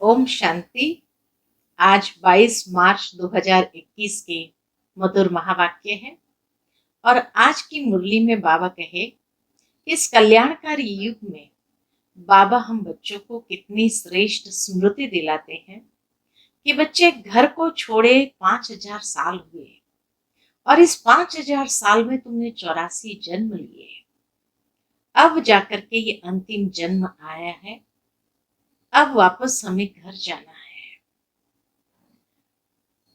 ओम शांति। आज 22 मार्च 2021 के मधुर महावाक्य है और आज की मुरली में बाबा कहे कि इस कल्याणकारी युग में बाबा हम बच्चों को कितनी श्रेष्ठ स्मृति दिलाते हैं कि बच्चे घर को छोड़े 5000 साल हुए और इस 5000 साल में तुमने 84 जन्म लिए। अब जाकर के ये अंतिम जन्म आया है, अब वापस हमें घर जाना है।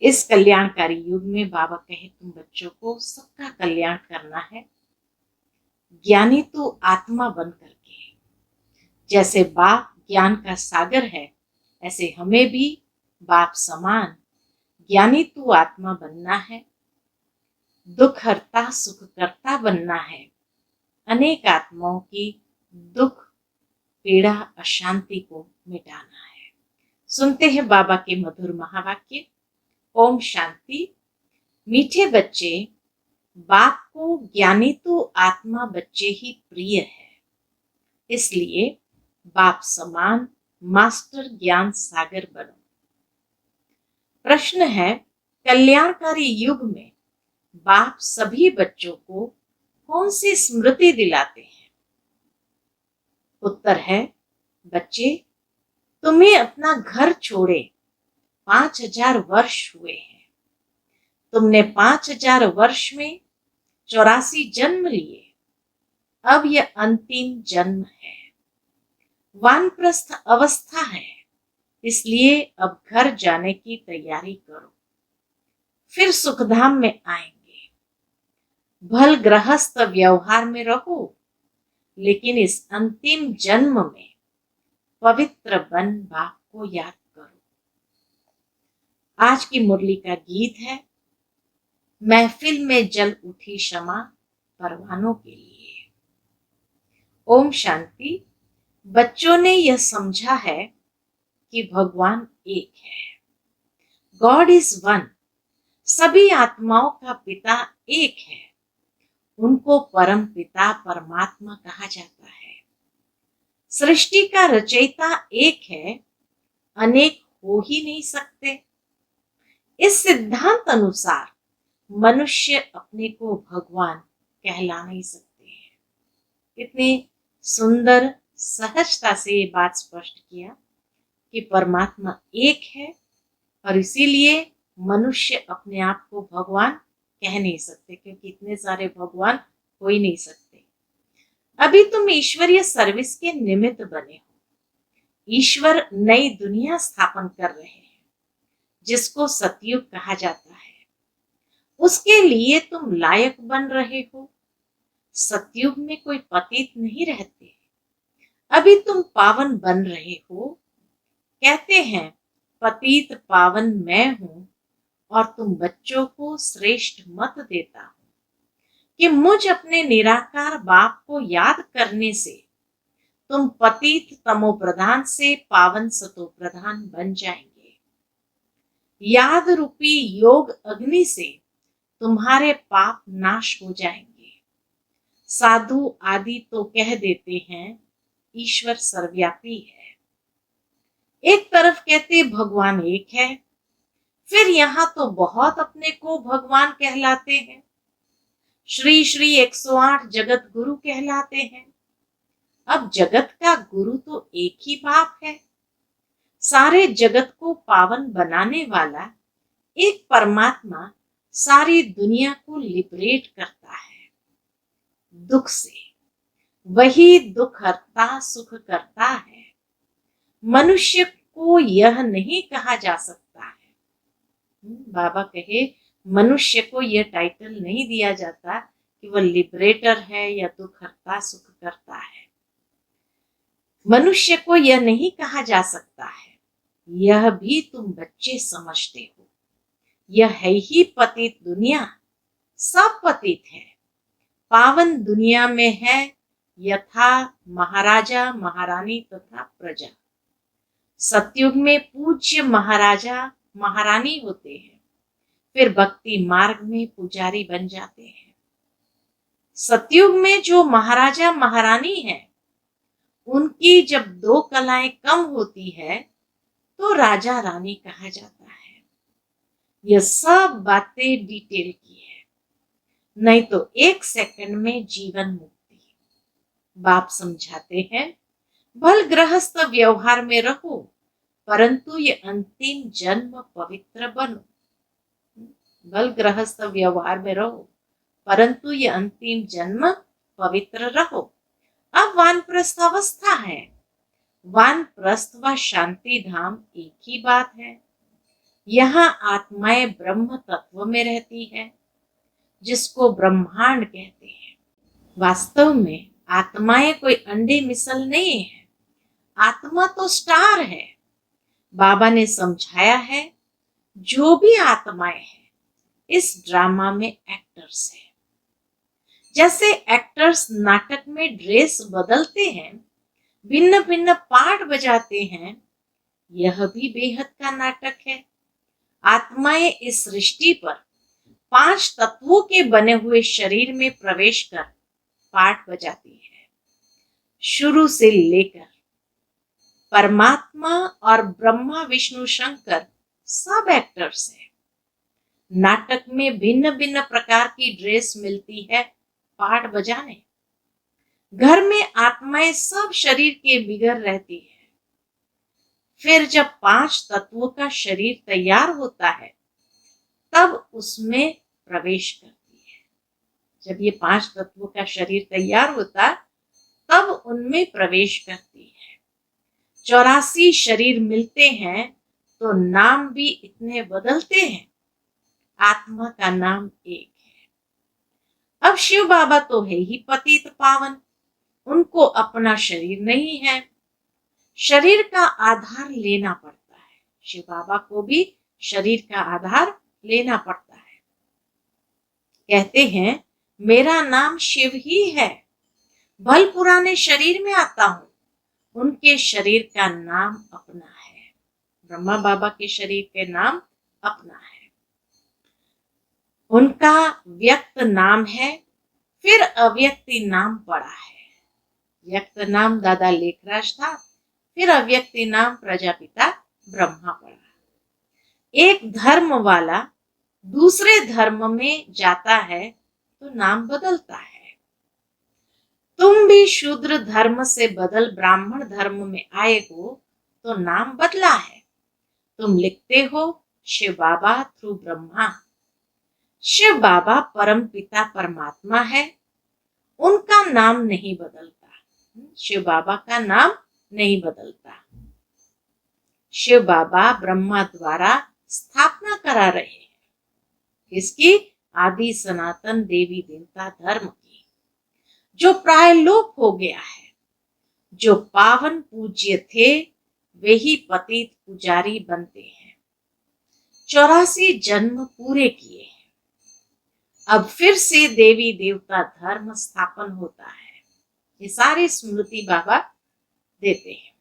इस कल्याणकारी युग में बाबा कहे तुम बच्चों को सबका कल्याण करना है, ज्ञानी तो आत्मा बन करके। जैसे बाप ज्ञान का सागर है, ऐसे हमें भी बाप समान ज्ञानी तो आत्मा बनना है, दुख हरता सुख करता बनना है, अनेक आत्माओं की दुख पीड़ा अशांति को मिटाना है। सुनते हैं बाबा के मधुर महावाक्य। ओम शांति। मीठे बच्चे, बाप को ज्ञानी तो आत्मा बच्चे ही प्रिय है, इसलिए बाप समान मास्टर ज्ञान सागर बनो। प्रश्न है, कल्याणकारी युग में बाप सभी बच्चों को कौन सी स्मृति दिलाते हैं? उत्तर है, बच्चे तुम्हें अपना घर छोड़े 5000 वर्ष हुए हैं। तुमने 5000 वर्ष में 84 जन्म लिए। अब यह अंतिम जन्म है, वानप्रस्थ अवस्था है, इसलिए अब घर जाने की तैयारी करो, फिर सुखधाम में आएंगे। भल गृहस्थ व्यवहार में रहो, लेकिन इस अंतिम जन्म में पवित्र बन बाप को याद करो। आज की मुरली का गीत है, महफिल में जल उठी शमा परवानों के लिए। ओम शांति। बच्चों ने यह समझा है कि भगवान एक है, गॉड इज वन। सभी आत्माओं का पिता एक है, उनको परम पिता परमात्मा कहा जाता है। सृष्टि का रचयिता एक है, अनेक हो ही नहीं सकते। इस सिद्धांत अनुसार मनुष्य अपने को भगवान कहला नहीं सकते हैं। इतनी सुंदर सहजता से ये बात स्पष्ट किया कि परमात्मा एक है और इसीलिए मनुष्य अपने आप को भगवान कह नहीं सकते, क्योंकि इतने सारे भगवान हो ही नहीं सकते। अभी तुम ईश्वरीय सर्विस के निमित्त बने हो। ईश्वर नई दुनिया स्थापन कर रहे हैं, जिसको सतयुग कहा जाता है। उसके लिए तुम लायक बन रहे हो। सतयुग में कोई पतित नहीं रहते। अभी तुम पावन बन रहे हो। कहते हैं पतित पावन मैं हूं, और तुम बच्चों को श्रेष्ठ मत देता हूं कि मुझ अपने निराकार बाप को याद करने से तुम पतित तमो प्रधान से पावन सतो प्रधान बन जाएंगे। याद रूपी योग अग्नि से तुम्हारे पाप नाश हो जाएंगे। साधु आदि तो कह देते हैं ईश्वर सर्वव्यापी है। एक तरफ कहते भगवान एक है, फिर यहाँ तो बहुत अपने को भगवान कहलाते हैं। श्री श्री 108 जगत गुरु कहलाते हैं। अब जगत का गुरु तो एक ही बाप है। सारे जगत को पावन बनाने वाला एक परमात्मा सारी दुनिया को लिबरेट करता है दुख से। वही दुख हरता सुख करता है। मनुष्य को यह नहीं कहा जा सकता है। बाबा कहे मनुष्य को यह टाइटल नहीं दिया जाता कि वह लिबरेटर है या दुख हरता सुख करता है। मनुष्य को यह नहीं कहा जा सकता है। यह भी तुम बच्चे समझते हो। यह है ही पतित दुनिया, सब पतित है। पावन दुनिया में है यथा महाराजा महारानी तथा प्रजा। सतयुग में पूज्य महाराजा महारानी होते हैं, फिर भक्ति मार्ग में पुजारी बन जाते हैं। सतयुग में जो महाराजा महारानी है, उनकी जब 2 कलाएं कम होती है तो राजा रानी कहा जाता है। यह सब बातें डिटेल की है, नहीं तो 1 सेकंड में जीवन मुक्ति। बाप समझाते हैं, भल गृहस्थ व्यवहार में रहो, परंतु ये अंतिम जन्म पवित्र बनो। भल गृहस्थ व्यवहार में रहो, परंतु ये अंतिम जन्म पवित्र रहो। अब वानप्रस्थ अवस्था है। वानप्रस्थ व शांति धाम एक ही बात है। यहाँ आत्माएं ब्रह्म तत्व में रहती है, जिसको ब्रह्मांड कहते हैं। वास्तव में आत्माएं कोई अंडे मिसल नहीं है। आत्मा तो स्टार है। बाबा ने समझाया है, जो भी आत्माएं हैं इस ड्रामा में एक्टर्स हैं। जैसे एक्टर्स नाटक में ड्रेस बदलते हैं, भिन्न भिन्न पार्ट बजाते हैं, यह भी बेहद का नाटक है। आत्माएं इस सृष्टि पर 5 तत्वों के बने हुए शरीर में प्रवेश कर पार्ट बजाती है। शुरू से लेकर परमात्मा और ब्रह्मा विष्णु शंकर सब एक्टर्स हैं। नाटक में भिन्न भिन्न प्रकार की ड्रेस मिलती है पार्ट बजाने। घर में आत्माएं सब शरीर के बिगड़ रहती है। फिर जब 5 तत्वों का शरीर तैयार होता है, तब उसमें प्रवेश करती है। जब ये 5 तत्वों का शरीर तैयार होता, तब उनमें प्रवेश करती है। 84 शरीर मिलते हैं तो नाम भी इतने बदलते हैं। आत्मा का नाम एक है। अब शिव बाबा तो है ही पतित पावन, उनको अपना शरीर नहीं है। शरीर का आधार लेना पड़ता है। शिव बाबा को भी शरीर का आधार लेना पड़ता है। कहते हैं, मेरा नाम शिव ही है। भल पुराने शरीर में आता हूं, उनके शरीर का नाम अपना है। ब्रह्मा बाबा के शरीर के नाम अपना है। उनका व्यक्त नाम है, फिर अव्यक्ति नाम पड़ा है। व्यक्त नाम दादा लेखराज था, फिर अव्यक्ति नाम प्रजापिता ब्रह्मा पड़ा। एक धर्म वाला दूसरे धर्म में जाता है तो नाम बदलता है। तुम भी शूद्र धर्म से बदल ब्राह्मण धर्म में आए हो तो नाम बदला है। तुम लिखते हो शिव बाबा थ्रू ब्रह्मा। शिव बाबा परम पिता परमात्मा है, उनका नाम नहीं बदलता। शिव बाबा का नाम नहीं बदलता। शिव बाबा ब्रह्मा द्वारा स्थापना करा रहे हैं। इसकी आदि सनातन देवी देवता धर्म की, जो प्राय लोप हो गया है। जो पावन पूज्य थे, वे ही पतित पुजारी बनते हैं। 84 जन्म पूरे किए हैं। अब फिर से देवी देवता धर्म स्थापन होता है। ये सारी स्मृति बाबा देते हैं।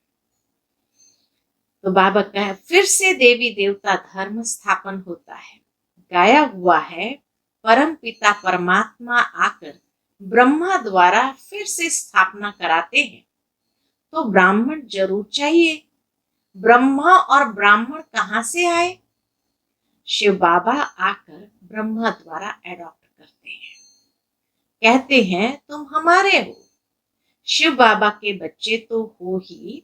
तो बाबा कहे, फिर से देवी देवता धर्म स्थापन होता है। गाया हुआ है, परम पिता परमात्मा आकर ब्रह्मा द्वारा फिर से स्थापना कराते हैं, तो ब्राह्मण जरूर चाहिए। ब्रह्मा और ब्राह्मण कहाँ से आए? शिव बाबा आकर ब्रह्मा द्वारा एडॉप्ट करते हैं। कहते हैं, तुम हमारे हो। शिव बाबा के बच्चे तो हो ही,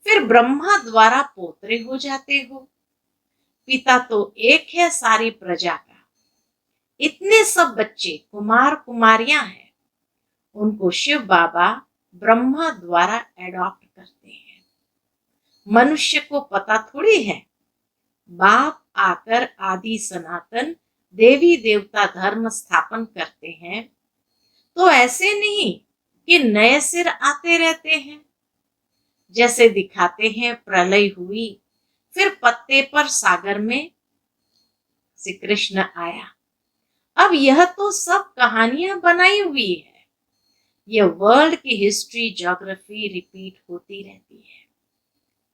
फिर ब्रह्मा द्वारा पोतरे हो जाते हो। पिता तो एक है सारी प्रजा का। इतने सब बच्चे कुमार कुमारियां हैं, उनको शिव बाबा ब्रह्मा द्वारा एडॉप्ट करते हैं। मनुष्य को पता थोड़ी है। बाप आकर आदि सनातन देवी देवता धर्म स्थापन करते हैं, तो ऐसे नहीं कि नए सिर आते रहते हैं। जैसे दिखाते हैं, प्रलय हुई, फिर पत्ते पर सागर में श्री कृष्ण आया। अब यह तो सब कहानियां बनाई हुई है। यह वर्ल्ड की हिस्ट्री ज्योग्राफी रिपीट होती रहती है।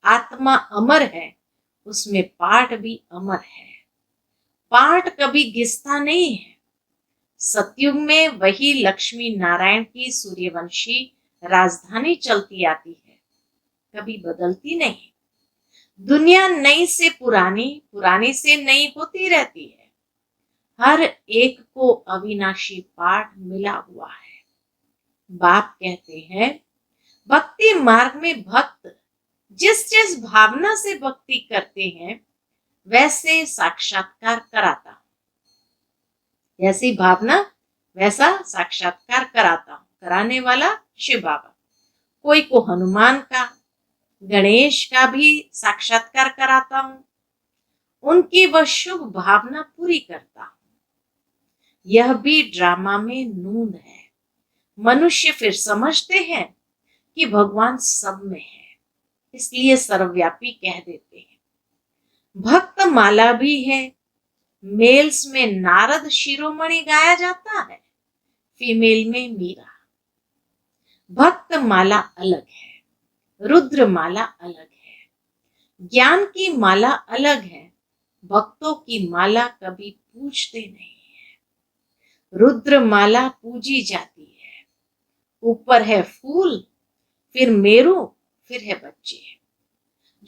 आत्मा अमर है, उसमें पाठ भी अमर है। पाठ कभी घिसता नहीं है। सतयुग में वही लक्ष्मी नारायण की सूर्यवंशी राजधानी चलती आती है, कभी बदलती नहीं। दुनिया नई से पुरानी, पुरानी से नई होती रहती है। हर एक को अविनाशी पाठ मिला हुआ है। बाप कहते हैं, भक्ति मार्ग में भक्त जिस जिस भावना से भक्ति करते हैं वैसे साक्षात्कार कराता हूं। जैसी भावना वैसा साक्षात्कार कराता हूं। कराने वाला शिव बाबा। कोई को हनुमान का, गणेश का भी साक्षात्कार कराता हूं। उनकी वह शुभ भावना पूरी करता हूं। यह भी ड्रामा में नूंद है। मनुष्य फिर समझते हैं कि भगवान सब में है, इसलिए सर्वव्यापी कह देते हैं। भक्त माला भी है। मेल्स में नारद शिरोमणि गाया जाता है, फीमेल में मीरा। भक्त माला अलग है, रुद्र माला अलग है। ज्ञान की माला अलग है। भक्तों की माला कभी पूजते नहीं है। रुद्र माला पूजी जाती है। ऊपर है फूल, फिर मेरू, फिर है बच्चे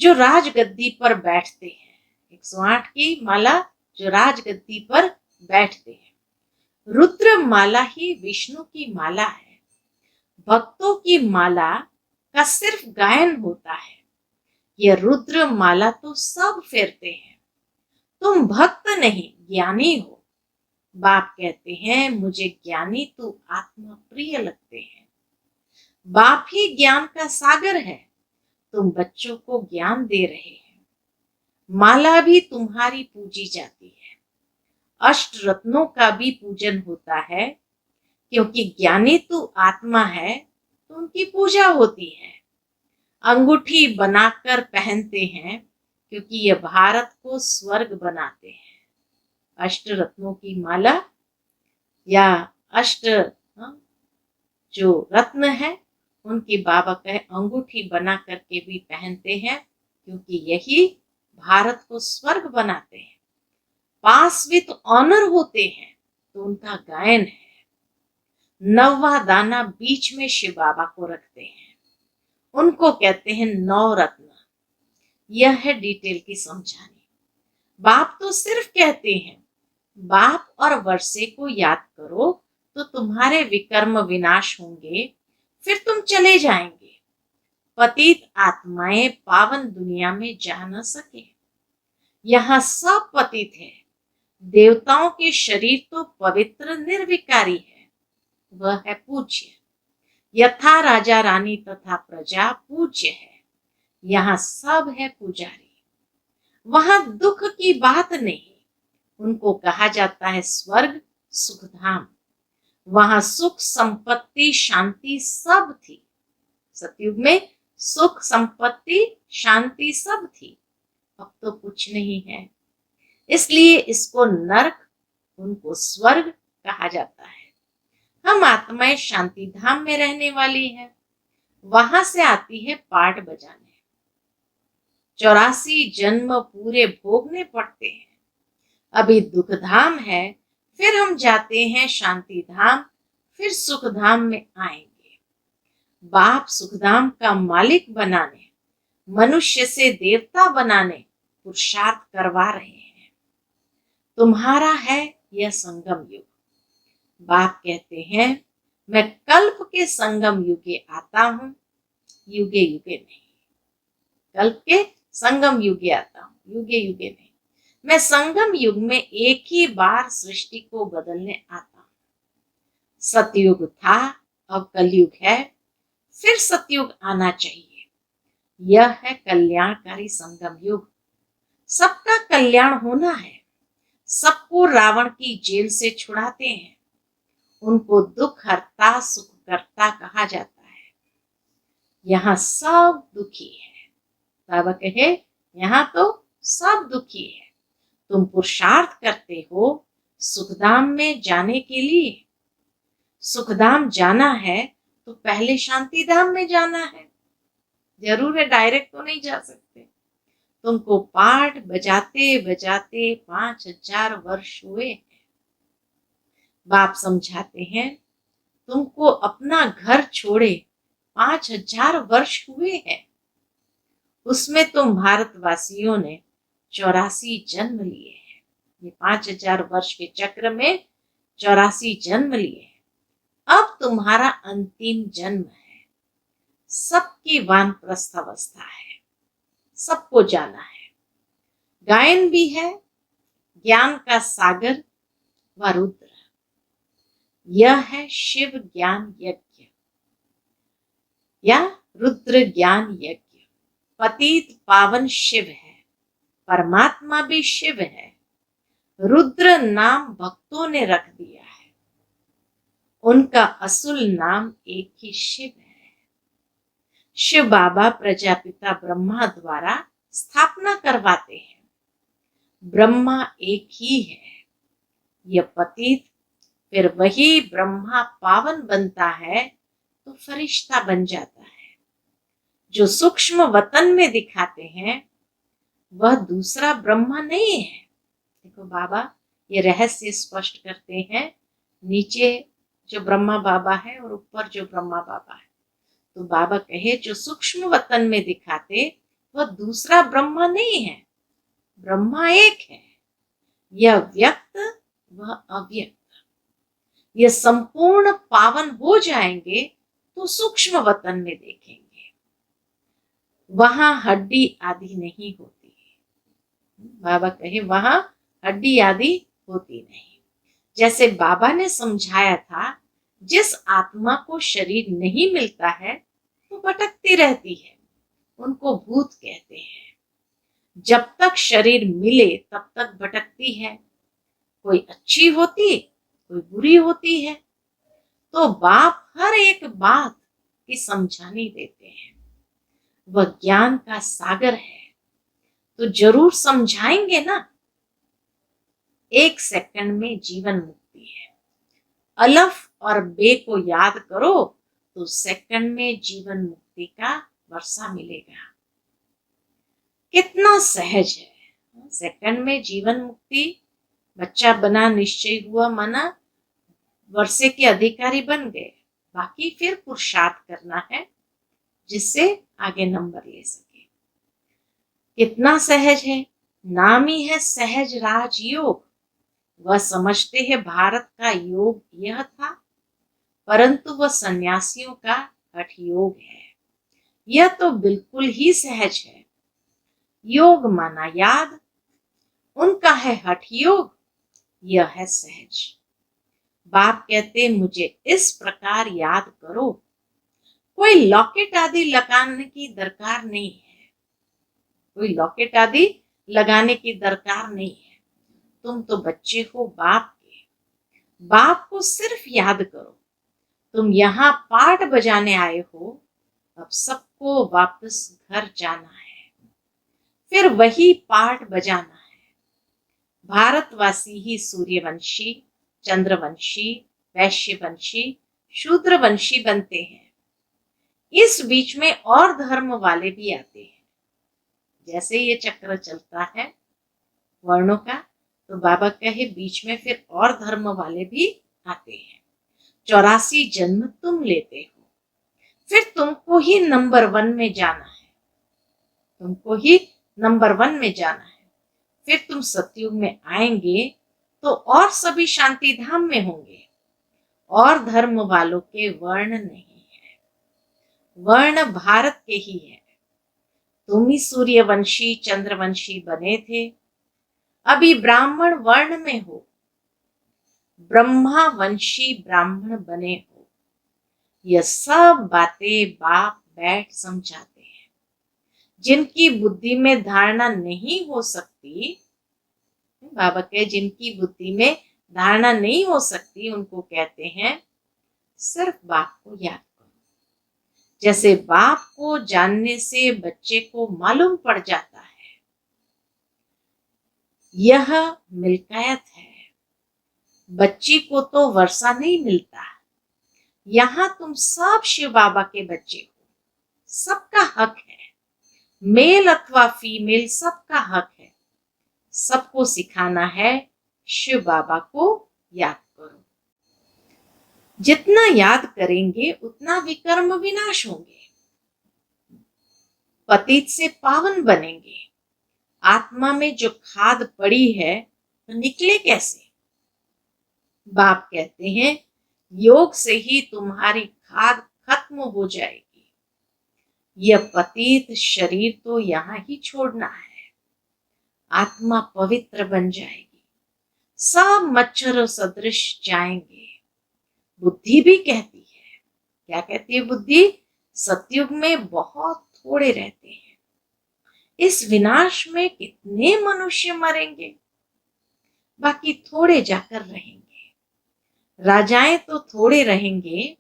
जो राजगद्दी पर बैठते हैं। 108 की माला जो राजगद्दी पर बैठते हैं। रुद्र माला ही विष्णु की माला है। भक्तों की माला का सिर्फ गायन होता है। यह रुद्र माला तो सब फेरते हैं। तुम भक्त नहीं ज्ञानी हो। बाप कहते हैं, मुझे ज्ञानी तो आत्मा प्रिय लगते हैं। बाप ही ज्ञान का सागर है। तुम बच्चों को ज्ञान दे रहे हैं। माला भी तुम्हारी पूजी जाती है। अष्ट रत्नों का भी पूजन होता है, क्योंकि ज्ञानी तो आत्मा है तो उनकी पूजा होती है। अंगूठी बनाकर पहनते हैं, क्योंकि ये भारत को स्वर्ग बनाते हैं। अष्ट रत्नों की माला या अष्ट जो रत्न है उनकी बाबा कहे अंगूठी बना करके भी पहनते हैं, क्योंकि यही भारत को स्वर्ग बनाते हैं। पास विद ऑनर होते हैं तो उनका गायन है। 9वां दाना बीच में शिव बाबा को रखते हैं। उनको कहते हैं 9 रत्न। यह है डिटेल की समझानी। बाप तो सिर्फ कहते हैं, बाप और वर्षे को याद करो तो तुम्हारे विकर्म विनाश होंगे, फिर तुम चले जाएंगे। पतित आत्माएं पावन दुनिया में जा न सके। यहाँ सब पतित है। देवताओं के शरीर तो पवित्र निर्विकारी है, वह है पूज्य। यथा राजा रानी तथा प्रजा पूज्य है। यहाँ सब है पुजारी। वहां दुख की बात नहीं। उनको कहा जाता है स्वर्ग सुखधाम। वहां सुख संपत्ति शांति सब थी। सतयुग में सुख संपत्ति शांति सब थी। अब तो कुछ नहीं है, इसलिए इसको नरक, उनको स्वर्ग कहा जाता है। हम आत्माएं शांति धाम में रहने वाली हैं। वहां से आती है पाठ बजाने। 84 जन्म पूरे भोगने पड़ते हैं। अभी दुख धाम है, फिर हम जाते हैं शांति धाम, फिर सुख धाम में आएंगे। बाप सुखधाम का मालिक बनाने, मनुष्य से देवता बनाने पुरुषार्थ करवा रहे हैं। तुम्हारा है यह संगम युग। बाप कहते हैं, मैं कल्प के संगम युगे आता हूं, युगे युगे नहीं। कल्प के संगम युगे आता हूं, युगे युगे नहीं। मैं संगम युग में एक ही बार सृष्टि को बदलने आता हूं। सतयुग था, अब कलयुग है, फिर सतयुग आना चाहिए। यह है कल्याणकारी संगम युग। सबका कल्याण होना है। सबको रावण की जेल से छुड़ाते हैं। उनको दुख हरता सुख करता कहा जाता है। यहाँ सब दुखी है। बाबा कहे, यहाँ तो सब दुखी है। तुम पुरुषार्थ करते हो सुखधाम में जाने के लिए। सुखधाम जाना है तो पहले शांति धाम में जाना है। जरूर है, डायरेक्ट तो नहीं जा सकते। तुमको पाठ बजाते बजाते 5000 वर्ष हुए। बाप समझाते हैं, तुमको अपना घर छोड़े 5000 वर्ष हुए हैं। उसमें तुम भारतवासियों ने 84 जन्म लिए हैं। ये 5000 वर्ष के चक्र में 84 जन्म लिए हैं। अब तुम्हारा अंतिम जन्म है। सबकी वानप्रस्थ अवस्था है, सबको जाना है। गायन भी है, ज्ञान का सागर व रुद्र। यह है शिव ज्ञान यज्ञ या रुद्र ज्ञान यज्ञ। पतित पावन शिव है, परमात्मा भी शिव है। रुद्र नाम भक्तों ने रख दिया है, उनका असुल नाम एक ही शिव है। शिव बाबा प्रजापिता ब्रह्मा द्वारा स्थापना करवाते हैं। ब्रह्मा एक ही है। यह पतित फिर वही ब्रह्मा पावन बनता है तो फरिश्ता बन जाता है। जो सूक्ष्म वतन में दिखाते हैं वह दूसरा ब्रह्मा नहीं है। देखो बाबा ये रहस्य स्पष्ट करते हैं। नीचे जो ब्रह्मा बाबा है और ऊपर जो ब्रह्मा बाबा है। तो बाबा कहे जो सूक्ष्म वतन में दिखाते वह दूसरा ब्रह्मा नहीं है, ब्रह्मा एक है। यह व्यक्त वह अव्यक्त। यह संपूर्ण पावन हो जाएंगे तो सूक्ष्म वतन में देखेंगे, वहां हड्डी आदि नहीं होती। बाबा कहे वहां हड्डी आदि होती नहीं। जैसे बाबा ने समझाया था, जिस आत्मा को शरीर नहीं मिलता है वो भटकती रहती है, उनको भूत कहते हैं। जब तक शरीर मिले तब तक भटकती है, कोई अच्छी होती कोई बुरी होती है। तो बाप हर एक बात की समझानी देते हैं। वह ज्ञान का सागर है तो जरूर समझाएंगे ना। 1 सेकंड में जीवन मुक्ति है। अलफ और बे को याद करो तो सेकंड में जीवन मुक्ति का वर्षा मिलेगा। कितना सहज है। सेकंड में जीवन मुक्ति। बच्चा बना, निश्चय हुआ, माना वर्षे के अधिकारी बन गए। बाकी फिर पुरुषार्थ करना है जिससे आगे नंबर ले सके। कितना सहज है। नाम ही है सहज राजयोग। वह समझते हैं भारत का योग यह था, परंतु वह सन्यासियों का हठ योग है। यह तो बिल्कुल ही सहज है। योग माना याद, उनका है हठ योग, यह है सहज। बाप कहते मुझे इस प्रकार याद करो। कोई लॉकेट आदि लगाने की दरकार नहीं है, कोई लॉकेट आदि लगाने की दरकार नहीं है। तुम तो बच्चे हो बाप के, बाप को सिर्फ याद करो। तुम यहाँ पाठ बजाने आए हो, अब सबको वापस घर जाना है, फिर वही पाठ बजाना है। भारतवासी ही सूर्यवंशी, चंद्रवंशी, वैश्यवंशी, शूद्रवंशी बनते हैं। इस बीच में और धर्म वाले भी आते हैं। जैसे ये चक्र चलता है वर्णों का, तो बाबा कहे बीच में फिर और धर्म वाले भी आते हैं। 84 जन्म तुम लेते हो, फिर तुमको ही नंबर 1 में जाना है, तुमको ही नंबर 1 में जाना है। फिर तुम सतयुग में आएंगे तो और सभी शांति धाम में होंगे। और धर्म वालों के वर्ण नहीं है, वर्ण भारत के ही है। तुम ही सूर्यवंशी चंद्रवंशी बने थे, अभी ब्राह्मण वर्ण में हो, ब्रह्मा वंशी ब्राह्मण बने हो। यह सब बातें बाप बैठ समझाते हैं। जिनकी बुद्धि में धारणा नहीं हो सकती, बाबा के जिनकी बुद्धि में धारणा नहीं हो सकती, उनको कहते हैं सिर्फ बाप को याद करो। जैसे बाप को जानने से बच्चे को मालूम पड़ जाता है। यह मिल्कियत है। बच्ची को तो वर्षा नहीं मिलता। यहाँ तुम सब शिव बाबा के बच्चे हो, सबका हक है। मेल अथवा फीमेल सबका हक है। सबको सिखाना है शिव बाबा को याद करो। जितना याद करेंगे उतना विकर्म विनाश होंगे। पतित से पावन बनेंगे। आत्मा में जो खाद पड़ी है तो निकले कैसे? बाप कहते हैं योग से ही तुम्हारी खाद खत्म हो जाएगी। यह पतित शरीर तो यहाँ ही छोड़ना है। आत्मा पवित्र बन जाएगी, सब मच्छरों सदृश जाएंगे। बुद्धि भी कहती है, क्या कहती है बुद्धि? सतयुग में बहुत थोड़े रहते हैं, इस विनाश में कितने मनुष्य मरेंगे, बाकी थोड़े जाकर रहेंगे। राजाएं तो थोड़े रहेंगे,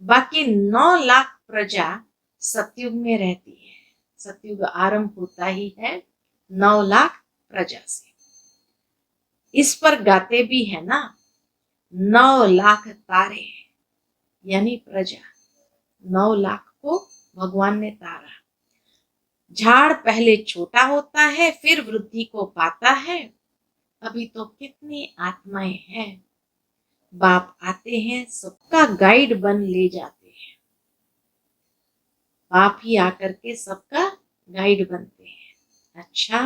बाकी 9 लाख प्रजा सतयुग में रहती है। सतयुग आरंभ होता ही है 9 लाख प्रजा से। इस पर गाते भी है ना, 9 लाख तारे, यानी प्रजा। 9 लाख को भगवान ने तारा। झाड़ पहले छोटा होता है, फिर वृद्धि को पाता है। अभी तो कितनी आत्माएं हैं। बाप आते हैं, सबका गाइड बन ले जाते हैं। बाप ही आकर के सबका गाइड बनते हैं। अच्छा,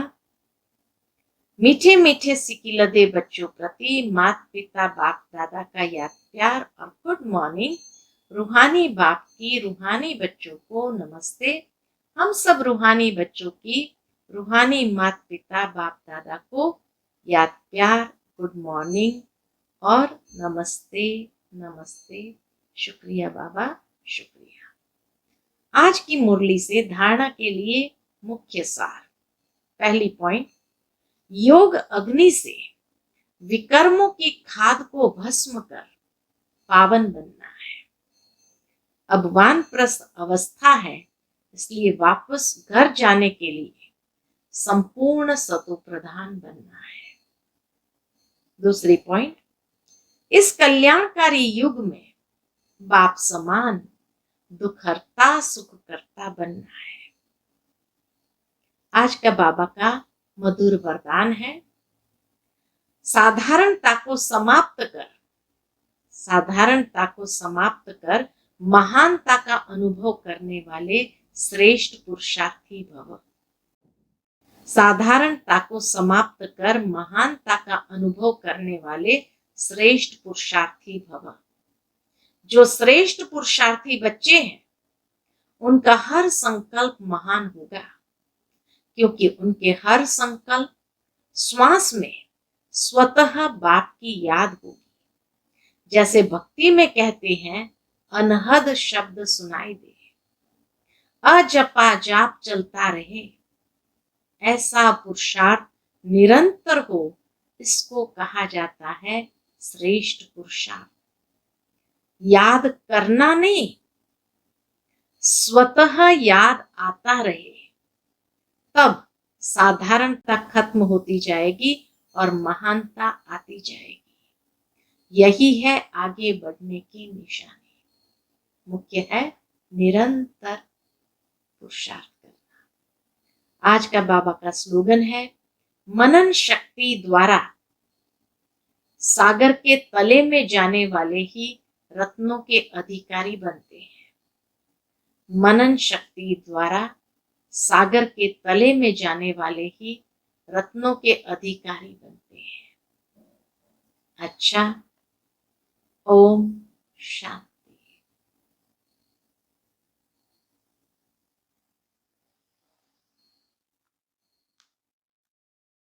मीठे मीठे सिकिलदे बच्चों प्रति माता पिता बाप दादा का याद प्यार और गुड मॉर्निंग। रूहानी बाप की रूहानी बच्चों को नमस्ते। हम सब रूहानी बच्चों की रूहानी माता पिता बाप दादा को याद प्यार, गुड मॉर्निंग और नमस्ते नमस्ते। शुक्रिया बाबा, शुक्रिया। आज की मुरली से धारणा के लिए मुख्य सार। पहली पॉइंट, योग अग्नि से विकर्मों की खाद को भस्म कर पावन बनना है। अब वानप्रस्थ अवस्था है, इसलिए वापस घर जाने के लिए संपूर्ण सतो प्रधान बनना है। दूसरी पॉइंट, इस कल्याणकारी युग में बाप समान दुखहर्ता सुखकर्ता बनना है। आज का बाबा का मधुर वरदान है, साधारणता को समाप्त कर महानता का अनुभव करने वाले श्रेष्ठ पुरुषार्थी भव। साधारणता को समाप्त कर महानता का अनुभव करने वाले श्रेष्ठ पुरुषार्थी भव। जो श्रेष्ठ पुरुषार्थी बच्चे हैं, उनका हर संकल्प महान होगा, क्योंकि उनके हर संकल्प श्वास में स्वतः बाप की याद होगी। जैसे भक्ति में कहते हैं, अनहद शब्द सुनाई दे, अजपा जाप चलता रहे, ऐसा पुरुषार्थ निरंतर हो, इसको कहा जाता है श्रेष्ठ पुरुषार्थ। याद करना नहीं, स्वतः याद आता रहे, तब साधारणता खत्म होती जाएगी और महानता आती जाएगी। यही है आगे बढ़ने की निशानी। मुख्य है निरंतर पुरुषार्थ करना। आज का बाबा का स्लोगन है, मनन शक्ति द्वारा सागर के तले में जाने वाले ही रत्नों के अधिकारी बनते हैं। मनन शक्ति द्वारा सागर के तले में जाने वाले ही रत्नों के अधिकारी बनते हैं। अच्छा, ओम शांति।